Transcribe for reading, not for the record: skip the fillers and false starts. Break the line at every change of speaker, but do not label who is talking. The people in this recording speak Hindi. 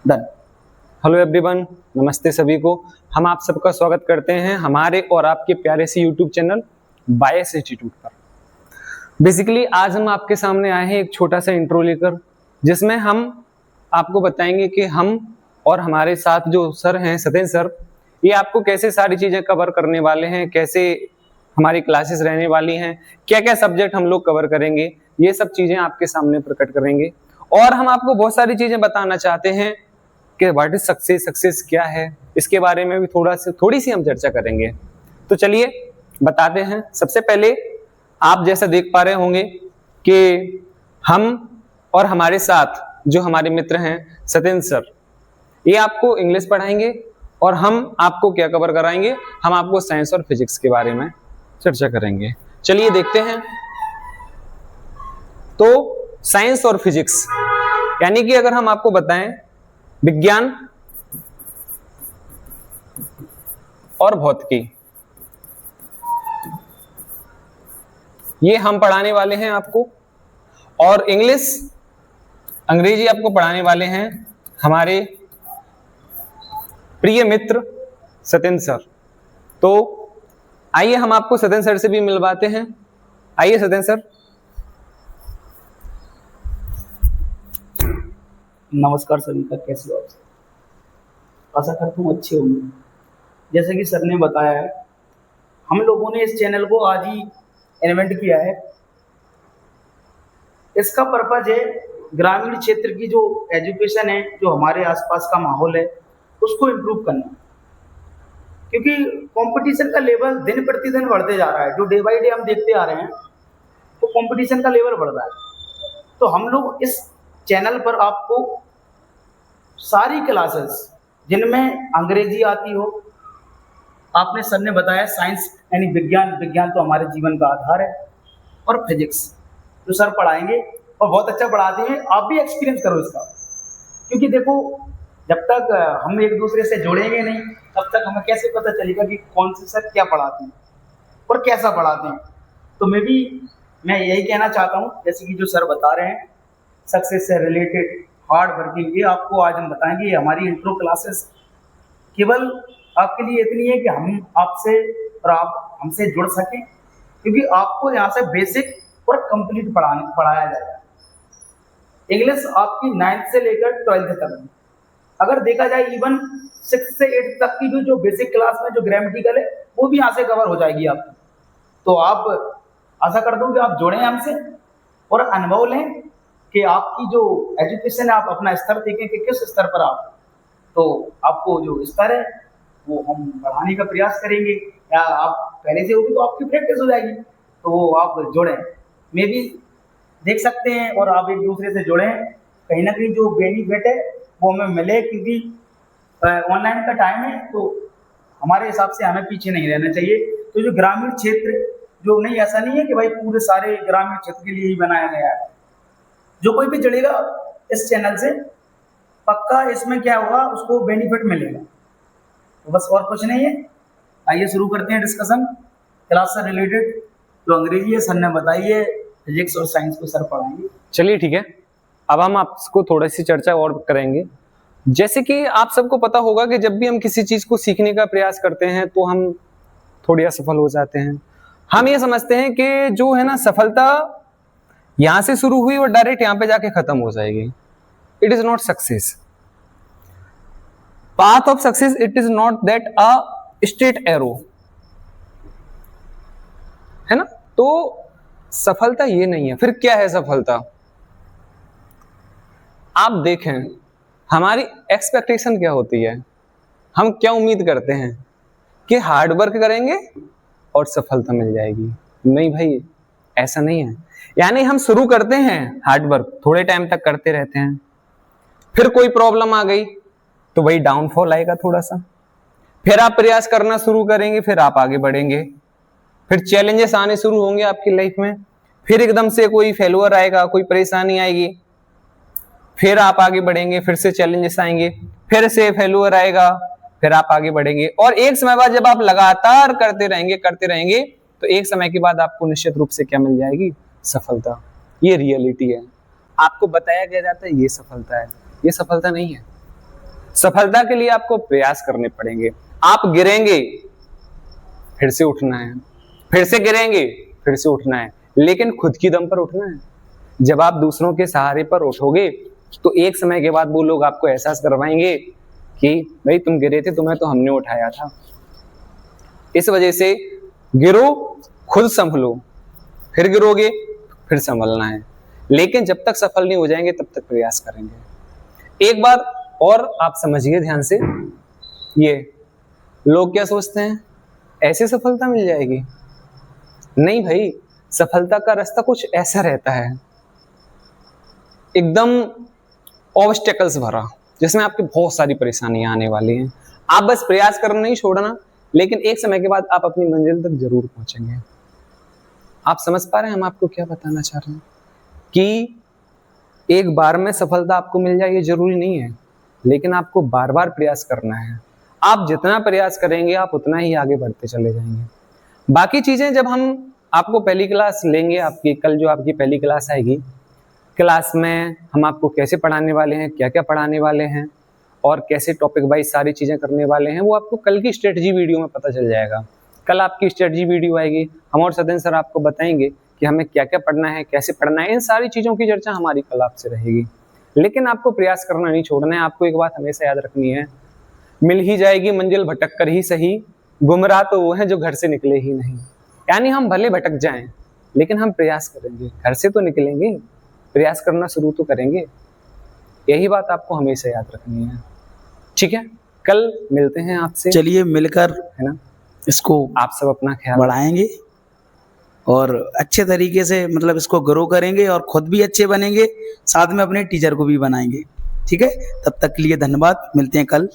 डन। हेलो एवरीवन, नमस्ते सभी को। हम आप सबका स्वागत करते हैं हमारे और आपके प्यारे से यूट्यूब चैनल बायस इंस्टीट्यूट पर। बेसिकली आज हम आपके सामने आए हैं एक छोटा सा इंट्रो लेकर, जिसमें हम आपको बताएंगे कि हम और हमारे साथ जो सर हैं सतेंद्र सर, ये आपको कैसे सारी चीजें कवर करने वाले हैं, कैसे हमारी क्लासेस रहने वाली हैं, क्या क्या सब्जेक्ट हम लोग कवर करेंगे, ये सब चीजें आपके सामने प्रकट करेंगे। और हम आपको बहुत सारी चीजें बताना चाहते हैं कि व्हाट इज सक्सेस, सक्सेस क्या है, इसके बारे में भी थोड़ी सी हम चर्चा करेंगे। तो चलिए बताते हैं। सबसे पहले आप जैसा देख पा रहे होंगे कि हम और हमारे साथ जो हमारे मित्र हैं सतेंद्र सर, ये आपको इंग्लिश पढ़ाएंगे और हम आपको क्या कवर कराएंगे, हम आपको साइंस और फिजिक्स के बारे में चर्चा करेंगे। चलिए देखते हैं। तो साइंस और फिजिक्स यानी कि अगर हम आपको बताएं विज्ञान और भौतिकी, ये हम पढ़ाने वाले हैं आपको। और इंग्लिश अंग्रेजी आपको पढ़ाने वाले हैं हमारे प्रिय मित्र सतेंद्र सर। तो आइए हम आपको सतेंद्र सर से भी मिलवाते हैं। आइए सतेंद्र सर।
नमस्कार सभी का, कैसे हो आप सब? आशा करता हूँ अच्छे होंगे। जैसे कि सर ने बताया है, हम लोगों ने इस चैनल को आज ही इन्वेंट किया है। इसका पर्पज है ग्रामीण क्षेत्र की जो एजुकेशन है, जो हमारे आसपास का माहौल है, उसको इम्प्रूव करना। क्योंकि कंपटीशन का लेवल दिन प्रतिदिन बढ़ते जा रहा है, जो डे बाई डे हम देखते आ रहे हैं, तो कंपटीशन का लेवल बढ़ रहा है। तो हम लोग इस चैनल पर आपको सारी क्लासेस जिनमें अंग्रेजी आती हो, आपने सर ने बताया साइंस यानी विज्ञान तो हमारे जीवन का आधार है, और फिजिक्स जो सर पढ़ाएंगे और बहुत अच्छा पढ़ाते हैं। आप भी एक्सपीरियंस करो इसका, क्योंकि देखो जब तक हम एक दूसरे से जुड़ेंगे नहीं, तब तक हमें कैसे पता चलेगा कि कौन से सर क्या पढ़ाते हैं और कैसा पढ़ाते हैं। तो मैं यही कहना चाहता हूँ, जैसे कि जो सर बता रहे हैं सक्सेस से रिलेटेड हार्ड वर्किंग, ये आपको आज हम बताएंगे। ये हमारी इंट्रो क्लासेस केवल आपके लिए इतनी है कि हम आपसे और आप हमसे जुड़ सकें, क्योंकि आपको यहाँ से बेसिक और कंप्लीट पढ़ाया जाएगा। इंग्लिश आपकी 9th से लेकर 12th तक, अगर देखा जाए इवन 6 से 8 तक की भी जो बेसिक क्लास में जो ग्रामेटिकल है, वो भी यहाँ से कवर हो जाएगी आपकी। तो आप आशा करता हूँ कि आप जुड़ें हमसे और अनुभव लें कि आपकी जो एजुकेशन है, आप अपना स्तर देखें कि किस स्तर पर आप, तो आपको जो स्तर है वो हम बढ़ाने का प्रयास करेंगे। या आप पहले से होगी तो आपकी प्रैक्टिस हो जाएगी, तो वो आप जुड़ें, मे भी देख सकते हैं, और आप एक दूसरे से जुड़ें। कहीं ना कहीं जो बेनिफिट है वो हमें मिले, क्योंकि ऑनलाइन का टाइम है, तो हमारे हिसाब से हमें पीछे नहीं रहना चाहिए। तो जो ग्रामीण क्षेत्र जो नहीं, ऐसा नहीं है कि भाई पूरे सारे ग्रामीण क्षेत्र के लिए ही बनाया गया है। जो कोई भी जुड़ेगा इस चैनल से, पक्का इसमें क्या होगा, उसको बेनिफिट मिलेगा। तो बस और कुछ नहीं है। आइए शुरू करते हैं डिस्कशन क्लास से रिलेटेड। जो अंग्रेजी है सर ने बताई है, फिजिक्स और साइंस को सर पढ़ाएंगे।
चलिए ठीक है, अब हम आपको थोड़ी सी चर्चा और करेंगे। जैसे कि आप सबको पता होगा कि जब भी हम किसी चीज को सीखने का प्रयास करते हैं तो हम थोड़ी असफल हो जाते हैं। हम ये समझते हैं कि जो है ना, सफलता यहां से शुरू हुई और डायरेक्ट यहां पे जाके खत्म हो जाएगी। It is not success. Path of success, it is not that a straight arrow, है ना। तो सफलता ये नहीं है। फिर क्या है सफलता? आप देखें हमारी एक्सपेक्टेशन क्या होती है, हम क्या उम्मीद करते हैं कि हार्ड वर्क करेंगे और सफलता मिल जाएगी। नहीं भाई, ऐसा नहीं है। यानी हम शुरू करते हैं हार्ड वर्क, थोड़े टाइम तक करते रहते हैं, फिर कोई प्रॉब्लम आ गई तो वही डाउनफॉल आएगा थोड़ा सा, फिर आप प्रयास करना शुरू करेंगे, फिर आप आगे बढ़ेंगे, फिर चैलेंजेस आने शुरू होंगे आपकी लाइफ में, फिर एकदम से कोई फेल्योर आएगा, कोई परेशानी आएगी, फिर आप आगे बढ़ेंगे, फिर से चैलेंजेस आएंगे, फिर से फेल्योर आएगा, फिर आप आगे बढ़ेंगे। और एक समय बाद जब आप लगातार करते रहेंगे तो एक समय के बाद आपको निश्चित रूप से क्या मिल जाएगी? सफलता। ये रियलिटी है। आपको बताया गया जाता है ये सफलता है, ये सफलता नहीं है। सफलता के लिए आपको प्रयास करने पड़ेंगे। आप गिरेंगे, फिर से उठना है, फिर से गिरेंगे, फिर से उठना है, लेकिन खुद की दम पर उठना है। जब आप दूसरों के सहारे पर उठोगे तो एक समय के बाद वो लोग आपको एहसास करवाएंगे कि भाई तुम गिरे थे, तुम्हें तो हमने उठाया था। इस वजह से गिरो, खुद संभलो, फिर गिरोगे, फिर संभलना है। लेकिन जब तक सफल नहीं हो जाएंगे तब तक प्रयास करेंगे। एक बार और आप समझिए ध्यान से, ये लोग क्या सोचते हैं, ऐसे सफलता मिल जाएगी? नहीं भाई, सफलता का रास्ता कुछ ऐसा रहता है, एकदम ऑब्स्टेकल्स भरा, जिसमें आपकी बहुत सारी परेशानियां आने वाली हैं। आप बस प्रयास करना नहीं छोड़ना, लेकिन एक समय के बाद आप अपनी मंजिल तक जरूर पहुंचेंगे। आप समझ पा रहे हैं हम आपको क्या बताना चाह रहे हैं? कि एक बार में सफलता आपको मिल जाए ये जरूरी नहीं है, लेकिन आपको बार बार प्रयास करना है। आप जितना प्रयास करेंगे आप उतना ही आगे बढ़ते चले जाएंगे। बाकी चीजें जब हम आपको पहली क्लास लेंगे, आपकी कल जो आपकी पहली क्लास आएगी, क्लास में हम आपको कैसे पढ़ाने वाले हैं, क्या क्या पढ़ाने वाले हैं और कैसे टॉपिक वाइज सारी चीजें करने वाले हैं, वो आपको कल की स्ट्रेटजी वीडियो में पता चल जाएगा। कल आपकी स्ट्रेटजी वीडियो आएगी, हम और सदन सर आपको बताएंगे कि हमें क्या क्या पढ़ना है, कैसे पढ़ना है। इन सारी चीजों की चर्चा हमारी कल आपसे रहेगी। लेकिन आपको प्रयास करना नहीं छोड़ना है। आपको एक बात हमेशा याद रखनी है, मिल ही जाएगी मंजिल भटक कर ही सही, गुमराह तो वो है जो घर से निकले ही नहीं। यानी हम भले भटक जाएं, लेकिन हम प्रयास करेंगे, घर से तो निकलेंगे, प्रयास करना शुरू तो करेंगे। यही बात आपको हमेशा याद रखनी है। ठीक है, कल मिलते हैं आपसे।
चलिए मिलकर,
है ना,
इसको
आप सब अपना ख्याल
बढ़ाएंगे और अच्छे तरीके से मतलब इसको ग्रो करेंगे और खुद भी अच्छे बनेंगे, साथ में अपने टीचर को भी बनाएंगे। ठीक है, तब तक के लिए धन्यवाद, मिलते हैं कल।